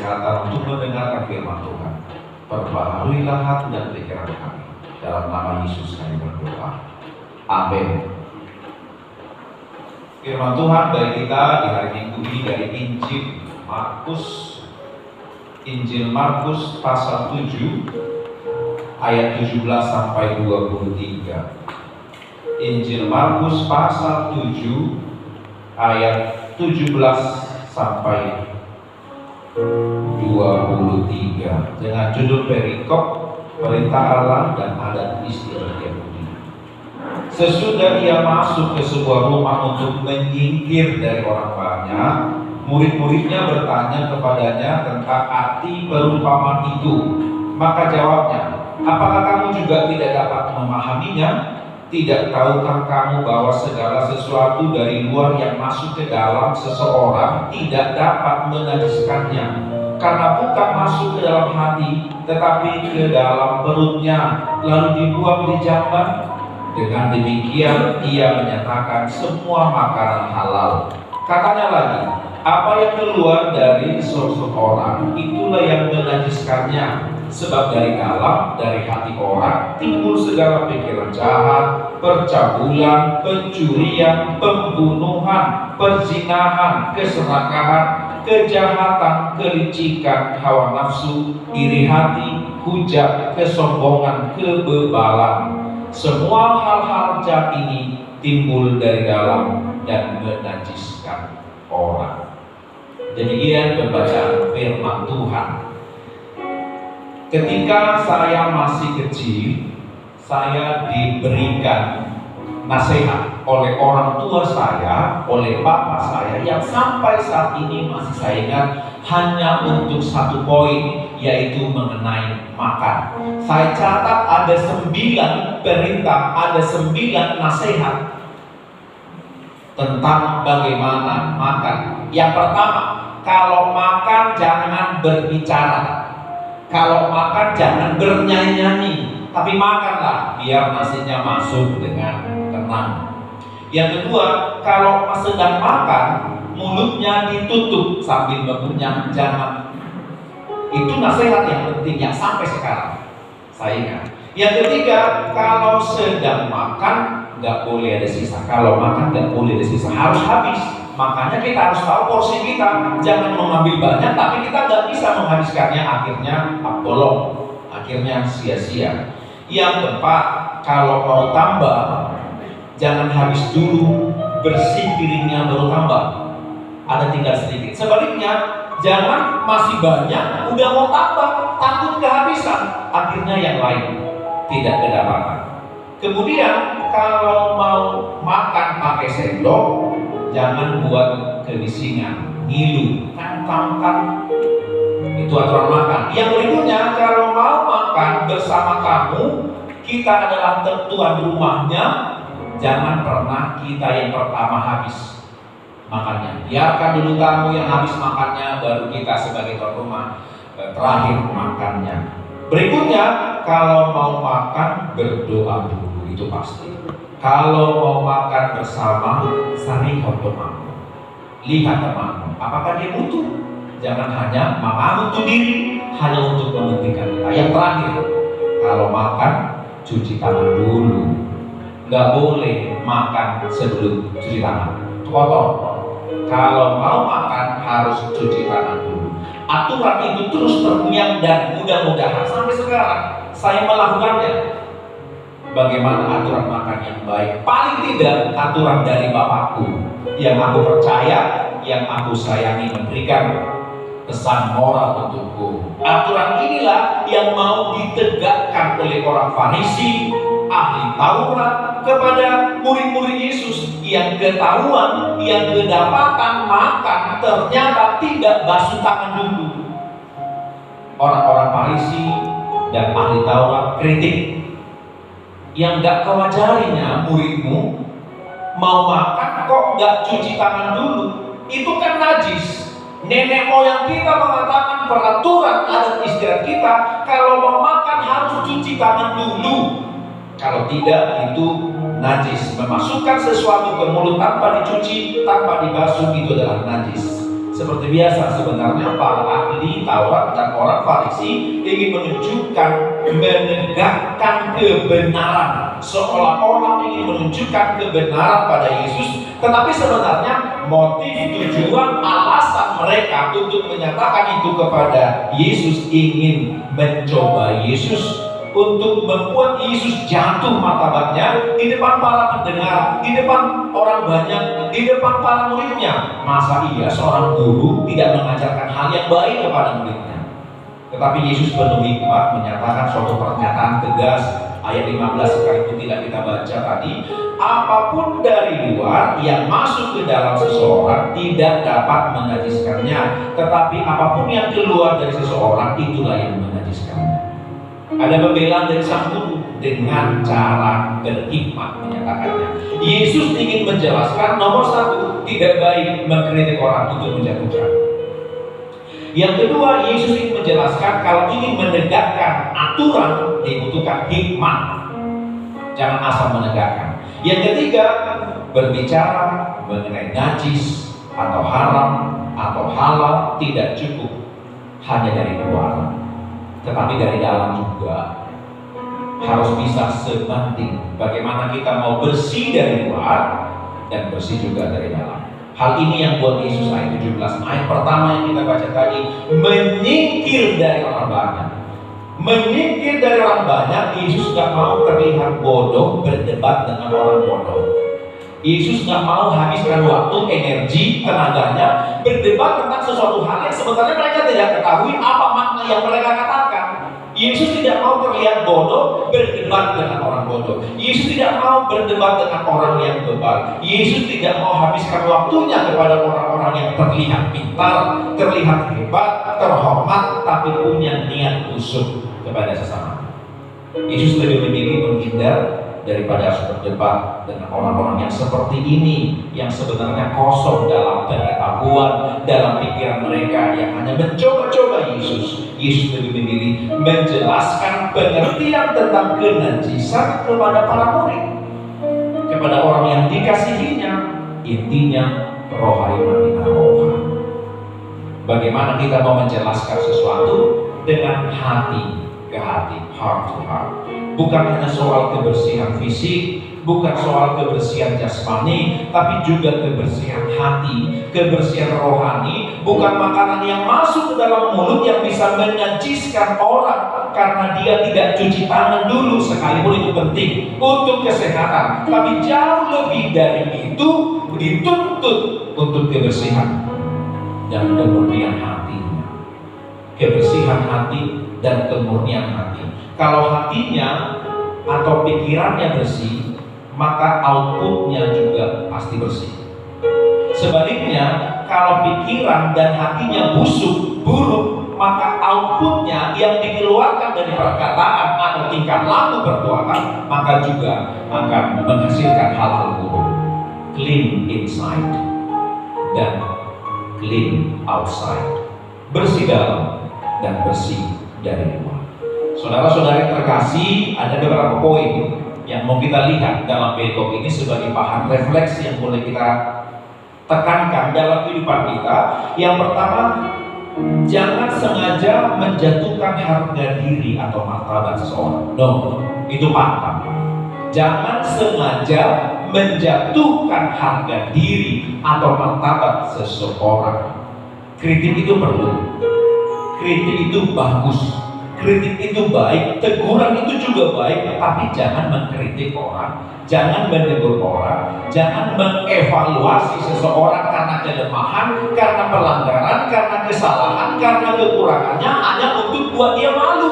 kesehatan untuk mendengarkan firman Tuhan. Perbaharuilah hati dan pikiran kami. Dalam nama Yesus kami berdoa. Amin. Firman Tuhan bagi kita di hari Minggu ini dari Injil Markus pasal 7 ayat 17 sampai 23. Injil Markus pasal 7 ayat 17 sampai 23 dengan judul perikop perintah Allah dan adat istiadat Yahudi. Sesudah ia masuk ke sebuah rumah untuk menyingkir dari orang banyak, murid-muridnya bertanya kepadanya tentang arti perumpamaan itu. Maka jawabnya, apakah kamu juga tidak dapat memahaminya? Tidak tahukah kamu bahwa segala sesuatu dari luar yang masuk ke dalam seseorang tidak dapat menajiskannya, karena bukan masuk ke dalam hati, tetapi ke dalam perutnya, lalu dibuang di jamban. Dengan demikian ia menyatakan semua makanan halal. Katanya lagi, apa yang keluar dari seseorang itulah yang menajiskannya. Sebab dari dalam, dari hati orang timbul segala pikiran jahat, percabulan, pencurian, pembunuhan, perzinahan, keserakahan, kejahatan, kelicikan, hawa nafsu, iri hati, hujat, kesombongan, kebebalan. Semua hal-hal jahat ini timbul dari dalam dan menajiskan orang. Demikian pembacaan firman Tuhan. Ketika saya masih kecil, saya diberikan nasihat oleh orang tua saya, oleh bapak saya, yang sampai saat ini masih saya ingat, hanya untuk satu poin, yaitu mengenai makan. Saya catat ada 9 perintah, ada 9 nasihat tentang bagaimana makan. Yang pertama, kalau makan jangan berbicara. Kalau makan jangan bernyanyi-nyanyi, tapi makanlah biar nasinya masuk dengan tenang. Yang kedua, kalau sedang makan, mulutnya ditutup sambil mengunyah, jangan. Itu nasihat yang penting yang sampai sekarang saya ingat. Yang ketiga, kalau sedang makan nggak boleh ada sisa. Kalau makan nggak boleh ada sisa, harus habis. Makanya kita harus tahu porsi kita, jangan mengambil banyak tapi kita nggak bisa menghabiskannya, akhirnya bolong, akhirnya sia-sia. Yang keempat, kalau mau tambah, jangan habis dulu, bersih piringnya baru tambah. Ada tinggal sedikit. Sebaliknya, jangan masih banyak, udah mau tambah, takut kehabisan, akhirnya yang lain tidak kedapatan. Kemudian kalau mau makan pakai sendok, jangan buat kebisingan, ngilu, kan. Itu aturan makan. Yang berikutnya, kalau mau makan bersama kamu, kita adalah tuan rumahnya, jangan pernah kita yang pertama habis makannya. Biarkan dulu tamu yang habis makannya, baru kita sebagai tuan rumah terakhir makannya. Berikutnya, kalau mau makan berdoa dulu, itu pasti. Kalau mau makan bersama, sarihon temanmu, lihat temanmu, apakah dia butuh. Jangan hanya makan untuk diri, hanya untuk mementingkan kita. Yang terakhir, kalau makan cuci tangan dulu. Nggak boleh makan sebelum cuci tangan, kotor. Kalau mau makan harus cuci tangan dulu. Aturan itu terus terngiang dan mudah-mudahan sampai sekarang saya melakukannya. Bagaimana aturan makan yang baik? Paling tidak aturan dari bapakku yang aku percaya, yang aku sayangi, memberikan pesan moral untukku. Aturan inilah yang mau ditegakkan oleh orang Farisi, ahli Taurat, kepada murid-murid Yesus yang ketahuan, yang kedapatan makan ternyata tidak basuh tangan dulu. Orang-orang Farisi dan ahli Taurat kritik, yang gak kewajarinya muridmu mau makan kok gak cuci tangan dulu, itu kan najis. Nenek moyang kita mengatakan peraturan adat istiadat kita, kalau mau makan harus cuci tangan dulu. Kalau tidak, itu najis. Memasukkan sesuatu ke mulut tanpa dicuci, tanpa dibasuh, itu adalah najis. Seperti biasa sebenarnya para ahli Taurat dan orang Farisi ingin menunjukkan, menegakkan kebenaran, seolah-olah ingin menunjukkan kebenaran pada Yesus. Tetapi sebenarnya motif, tujuan, alasan mereka untuk menyatakan itu kepada Yesus ingin mencoba Yesus, untuk membuat Yesus jatuh martabatnya di depan para pendengar, di depan orang banyak, di depan para muridnya. Masa iya seorang guru tidak mengajarkan hal yang baik kepada muridnya? Tetapi Yesus penuh hikmat menyatakan suatu pernyataan tegas. Ayat 15 sekalipun tidak kita baca tadi, apapun dari luar yang masuk ke dalam seseorang tidak dapat menajiskannya, tetapi apapun yang keluar dari seseorang itulah yang menajiskannya. Ada pembelaan dari sang guru dengan cara berhikmat menyatakannya. Yesus ingin menjelaskan, nomor satu, tidak baik mengkritik orang untuk menjatuhkan. Yang kedua, Yesus ingin menjelaskan kalau ingin menegakkan aturan dibutuhkan hikmat, jangan asal menegakkan. Yang ketiga, berbicara mengenai najis atau haram atau halal tidak cukup hanya dari luar, tetapi dari dalam juga harus bisa sebanding. Bagaimana kita mau bersih dari luar dan bersih juga dari dalam. Hal ini yang buat Yesus ayat 17, ayat pertama yang kita baca tadi, menyingkir dari orang banyak. Menyingkir dari orang banyak. Yesus gak mau terlihat bodoh berdebat dengan orang bodoh. Yesus gak mau habiskan waktu, energi, tenaganya berdebat tentang sesuatu hal yang sebenarnya mereka tidak ketahui apa makna yang mereka katakan. Yesus tidak mau terlihat bodoh berdebat dengan orang bodoh. Yesus tidak mau berdebat dengan orang yang bebal. Yesus tidak mau habiskan waktunya kepada orang-orang yang terlihat pintar, terlihat hebat, terhormat, tapi punya niat busuk kepada sesama. Yesus lebih memilih menghindar daripada harus berdebat dengan orang-orang yang seperti ini, yang sebenarnya kosong dalam pengetahuan, dalam pikiran mereka, yang hanya mencoba-coba Yesus. Yesus lebih memilih menjelaskan pengertian tentang kenajisan kepada para murid, kepada orang yang dikasihinya. Intinya roh harimani roha. Bagaimana kita mau menjelaskan sesuatu dengan hati ke hati, heart to heart. Bukan hanya soal kebersihan fisik, bukan soal kebersihan jasmani, tapi juga kebersihan hati, kebersihan rohani. Bukan makanan yang masuk ke dalam mulut yang bisa menajiskan orang karena dia tidak cuci tangan dulu, sekalipun itu penting untuk kesehatan. Tapi jauh lebih dari itu dituntut untuk kebersihan dan kemurnian hatinya. Kebersihan hati dan kemurnian hati. Kalau hatinya atau pikirannya bersih, maka outputnya juga pasti bersih. Sebaliknya, kalau pikiran dan hatinya busuk, buruk, maka outputnya yang dikeluarkan dari perkataan atau tingkah laku perbuatan, maka juga akan menghasilkan hal-hal buruk. Clean inside dan clean outside. Bersih dalam dan bersih dari luar. Saudara-saudara yang terkasih, ada beberapa poin yang mau kita lihat dalam perikop ini sebagai bahan refleksi yang boleh kita tekankan dalam kehidupan kita. Yang pertama, jangan sengaja menjatuhkan harga diri atau martabat seseorang. No, itu pantang. Jangan sengaja menjatuhkan harga diri atau martabat seseorang. Kritik itu perlu. Kritik itu bagus. Kritik itu baik, teguran itu juga baik, tapi jangan mengkritik orang, jangan menegur orang, jangan mengevaluasi seseorang karena kelemahan, karena pelanggaran, karena kesalahan, karena kekurangannya, hanya untuk buat dia malu,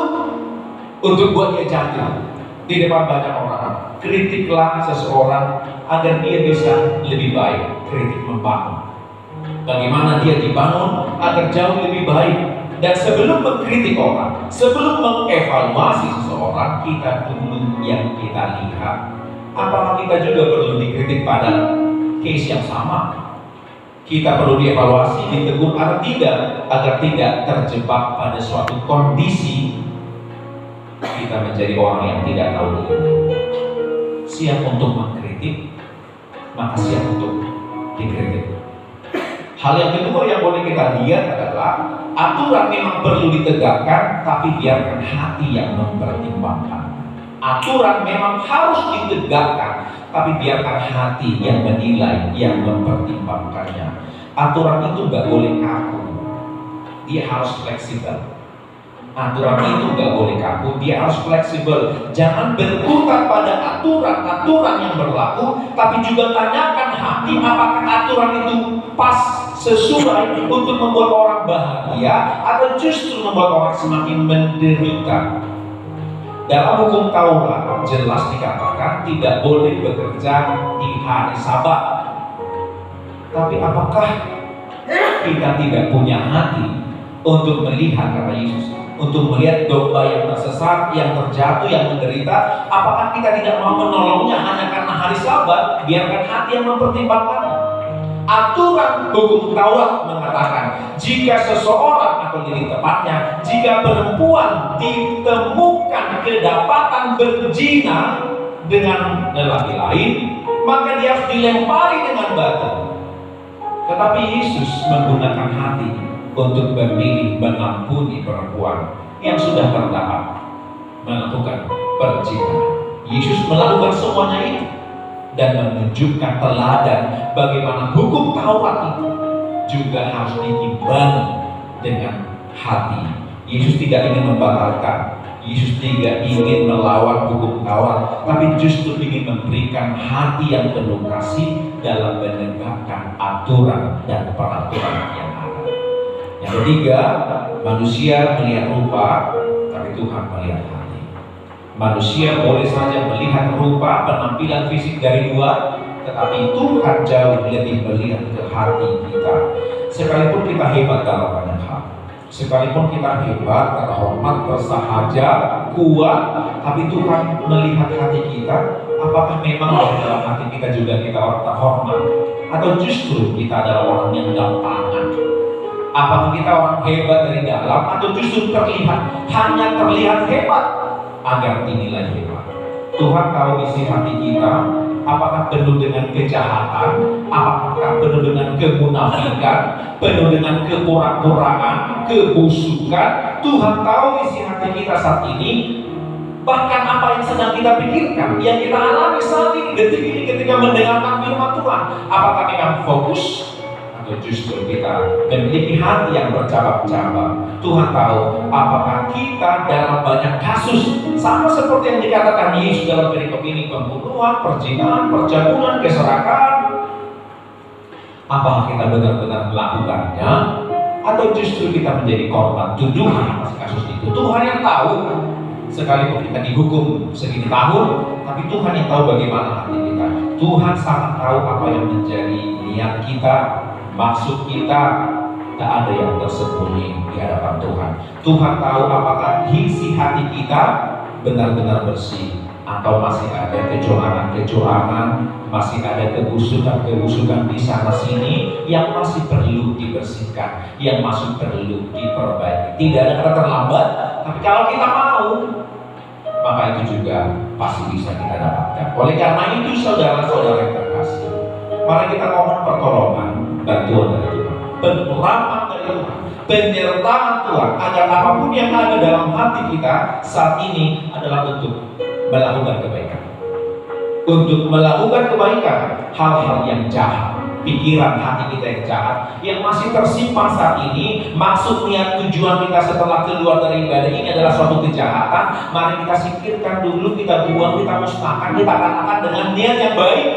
untuk buat dia jatuh di depan banyak orang. Kritiklah seseorang agar dia bisa lebih baik. Kritik membangun. Bagaimana dia dibangun agar jauh lebih baik. Dan sebelum mengkritik orang, sebelum mengevaluasi seseorang, kita dulu yang kita lihat. Apakah kita juga perlu dikritik pada case yang sama? Kita perlu dievaluasi, ditegur agar tidak terjebak pada suatu kondisi kita menjadi orang yang tidak tahu diri. Siap untuk mengkritik, maka siap untuk dikritik. Hal yang kedua yang boleh kita lihat adalah aturan memang perlu ditegakkan, tapi biarkan hati yang mempertimbangkan. Aturan memang harus ditegakkan, tapi biarkan hati yang menilai, yang mempertimbangkannya. Aturan itu nggak boleh kaku, dia harus fleksibel. Aturan itu nggak boleh kaku, dia harus fleksibel. Jangan berkutat pada aturan-aturan yang berlaku, tapi juga tanyakan hati apakah aturan itu pas, sesuai untuk membuat orang bahagia atau justru membuat orang semakin menderita. Dalam hukum Taurat jelas dikatakan tidak boleh bekerja di hari Sabat. Tapi apakah kita tidak punya hati untuk melihat, kata Yesus, untuk melihat domba yang tersesat, yang terjatuh, yang menderita? Apakah kita tidak mau menolongnya hanya karena hari Sabat? Biarkan hati yang mempertimbangkannya. Aturan hukum Taurat mengatakan jika seseorang, atau lebih tepatnya jika perempuan ditemukan kedapatan berzina dengan lelaki lain, maka dia harus dilempari dengan batu. Tetapi Yesus menggunakan hati untuk memilih mengampuni perempuan yang sudah terdahak melakukan perzinahan. Yesus melakukan semuanya itu dan menunjukkan teladan bagaimana hukum Taurat itu juga harus diimbangi dengan hati. Yesus tidak ingin membatalkan, Yesus tidak ingin melawan hukum Taurat, tapi justru ingin memberikan hati yang penuh kasih dalam menegakkan aturan dan peraturan yang ada. Yang ketiga, manusia melihat rupa, tapi Tuhan melihat hati. Manusia boleh saja melihat rupa, penampilan fisik dari luar, tetapi Tuhan jauh lebih melihat ke hati kita. Sekalipun kita hebat dalam banyak hal, sekalipun kita hebat, terhormat, bersahaja, kuat, tapi Tuhan melihat hati kita. Apakah memang dalam hati kita juga kita orang terhormat, atau justru kita adalah orang yang gampangan? Apakah kita orang hebat dari dalam, atau justru hanya terlihat hebat agar dinilai hebat? Tuhan tahu isi hati kita, apakah penuh dengan kejahatan, apakah penuh dengan kemunafikan, penuh dengan kepura-puraan, kebusukan. Tuhan tahu isi hati kita saat ini, bahkan apa yang sedang kita pikirkan, yang kita alami saat ini, detik ini ketika mendengarkan firman Tuhan. Apakah memang fokus, atau justru kita memiliki hati yang bercabang-cabang? Tuhan tahu apakah kita dalam banyak kasus, sama seperti yang dikatakan Yesus dalam perikop ini, pembunuhan, perzinahan, percabulan, keserakahan. Apakah kita benar-benar melakukannya, atau justru kita menjadi korban tuduhan atas kasus itu? Tuhan yang tahu. Sekalipun kita dihukum segini tahun, tapi Tuhan yang tahu bagaimana hati kita. Tuhan sangat tahu apa yang menjadi niat kita, maksud kita. Tak ada yang tersembunyi di hadapan Tuhan. Tuhan tahu apakah isi hati kita benar-benar bersih, atau masih ada kecurangan-kecurangan, masih ada kebusukan-kebusukan di sana sini yang masih perlu dibersihkan, yang masih perlu diperbaiki. Tidak ada kata terlambat, tapi kalau kita mau, maka itu juga pasti bisa kita dapatkan. Oleh karena itu, saudara-saudara yang terkasih, mari kita mohon pertolongan, bantuan dari Tuhan, pengharapan dari Tuhan, penyertaan Tuhan, agar apapun yang ada dalam hati kita saat ini adalah untuk melakukan kebaikan. Untuk melakukan kebaikan, hal-hal yang jahat, pikiran hati kita yang jahat, yang masih tersimpan saat ini, maksud niat tujuan kita setelah keluar dari ibadah ini adalah suatu kejahatan. Mari kita singkirkan dulu, kita buang, kita musnahkan, kita katakan dengan niat yang baik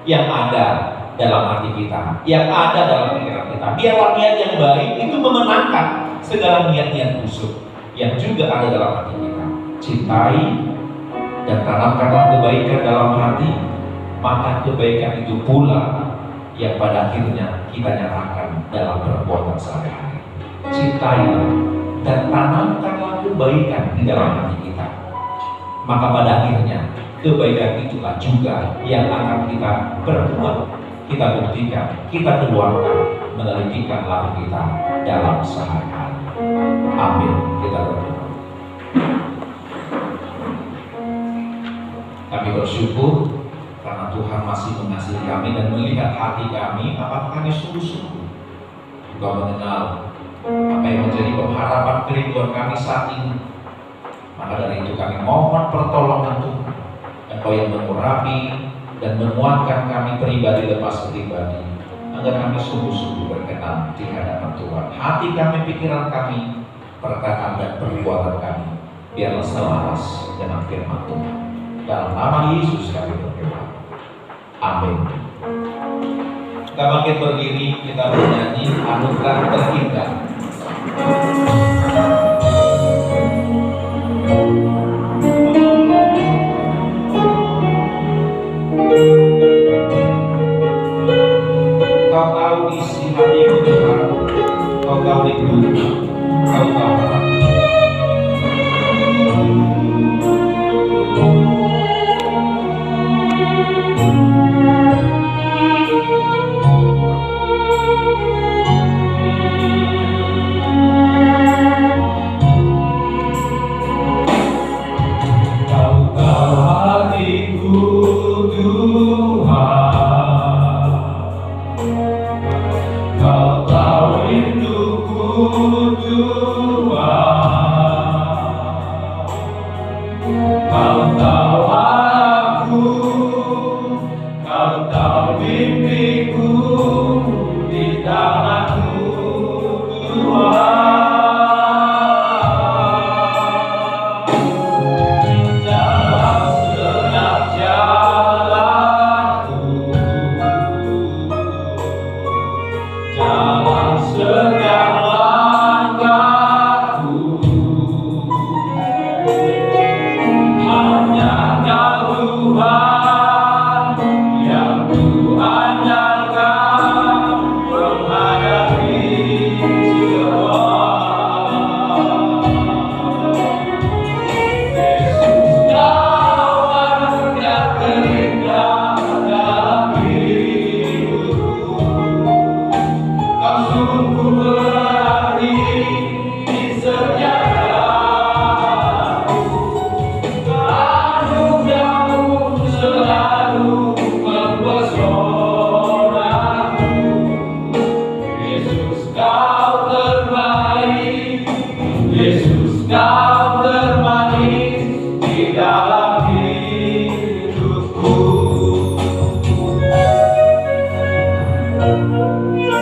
yang ada dalam hati kita, yang ada dalam pikiran kita. Biarlah niat yang baik itu memenangkan segala niat-niat busuk yang juga ada dalam hati kita. Cintai dan tanamkanlah kebaikan dalam hati, maka kebaikan itu pula yang pada akhirnya kita nyatakan dalam perbuatan sehari-hari. Cintailah dan tanamkanlah kebaikan di dalam hati kita, maka pada akhirnya kebaikan itulah juga yang akan kita perbuat, kita buktikan, kita keluarkan melalui tingkah laku kita dalam sehari-hari. Amin. Kita berdoa. Kami bersyukur Karena Tuhan masih mengasihi kami dan melihat hati kami, apakah kami sungguh-sungguh juga mengenal apa yang menjadi pengharapan kerinduan kami saat ini. Maka dari itu kami mohon pertolongan Tuhan, Engkau yang mengurapi dan menguatkan kami pribadi lepas pribadi, agar kami sungguh-sungguh berkenan di hadapan Tuhan. Hati kami, pikiran kami, perkataan dan perbuatan kami, biarlah selaras dengan firman Tuhan. Dalam nama Yesus kami berdoa. Amin. Kita bangkit berdiri, kita bernyanyi anugerah terindah. Kau tahu isi hatiku Tuhan, Kau tahu rinduku, Kau tahu harapanku.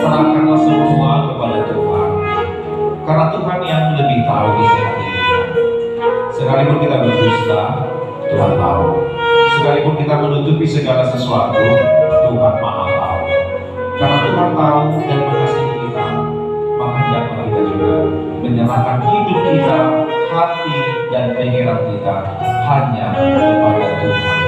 Serahkanlah semua kepada Tuhan, karena Tuhan yang lebih tahu isi hati kita. Sekalipun kita berdusta, Tuhan tahu. Sekalipun kita menutupi segala sesuatu, Tuhan Maha tahu. Karena Tuhan tahu dan mengasihi kita, maka hendaklah kita juga menyerahkan hidup kita, hati dan pikiran kita hanya kepada Tuhan.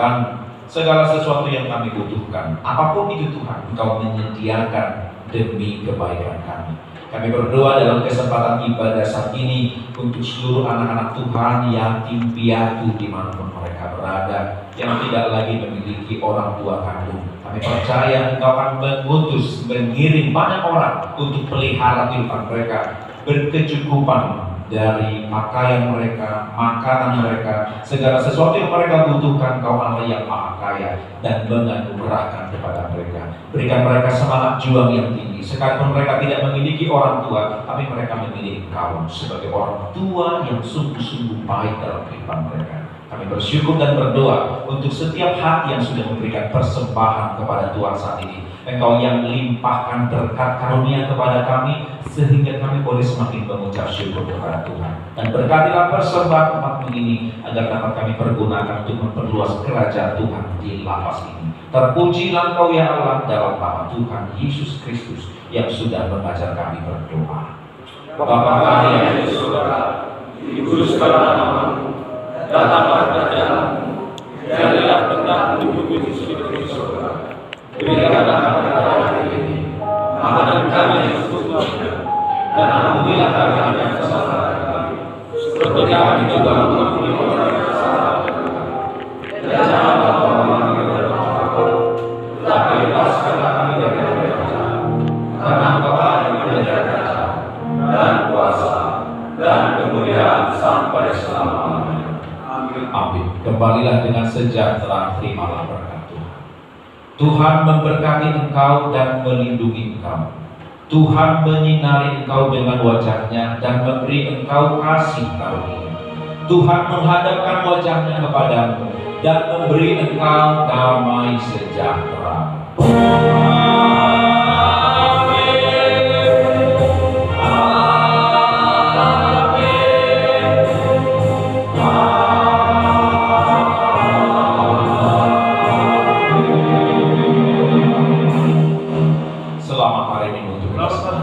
dan segala sesuatu yang kami butuhkan. Apapun itu Tuhan, Engkau menyediakan demi kebaikan kami. Kami berdoa dalam kesempatan ibadah saat ini untuk seluruh anak-anak Tuhan, yatim piatu dimanapun mereka berada, yang tidak lagi memiliki orang tua kandung. Kami percaya Engkau akan mengutus, mengirim banyak orang untuk pelihara kehidupan mereka, berkecukupan dari pakaian mereka, makanan mereka, segala sesuatu yang mereka butuhkan. Kau Allah yang maha kaya dan menganugerahkan kepada mereka. Berikan mereka semangat juang yang tinggi, sekalipun mereka tidak memiliki orang tua, tapi mereka memiliki Engkau sebagai orang tua yang sungguh-sungguh baik dalam kehidupan mereka. Kami bersyukur dan berdoa untuk setiap hati yang sudah memberikan persembahan kepada Tuhan saat ini. Engkau yang limpahkan berkat karunia kepada kami, sehingga kami boleh semakin mengucap syukur kepada Tuhan. Dan berkatilah persembahan umat ini, agar dapat kami pergunakan untuk memperluas kerajaan Tuhan di lapas ini. Terpujilah Engkau ya Allah, dalam nama Tuhan Yesus Kristus yang sudah mengajar kami berdoa. Bapa kami yang di surga, dikuduskanlah namamu, datanglah kerajaanmu, jadilah kehendakmu di bumi seperti di surga. Berikanlah kami hari ini makanan kami yang secukupnya, dan ampunilah kami akan kesalahan kami, seperti kami juga mengampuni orang yang bersalah kepada kami. Dan janganlah kau mengambil dari kami, tetapi lepaskanlah kami dari yang jahat. Karena Engkau yang kerajaan dan kuasa dan kemuliaan sampai selama-lamanya. Amin. Kembalilah dengan sejahtera, terimalah berkat Tuhan. Tuhan memberkati engkau dan melindungi engkau. Tuhan menyinari engkau dengan wajahnya dan memberi engkau kasih karunia. Tuhan menghadapkan wajahnya kepadamu dan memberi engkau damai sejahtera.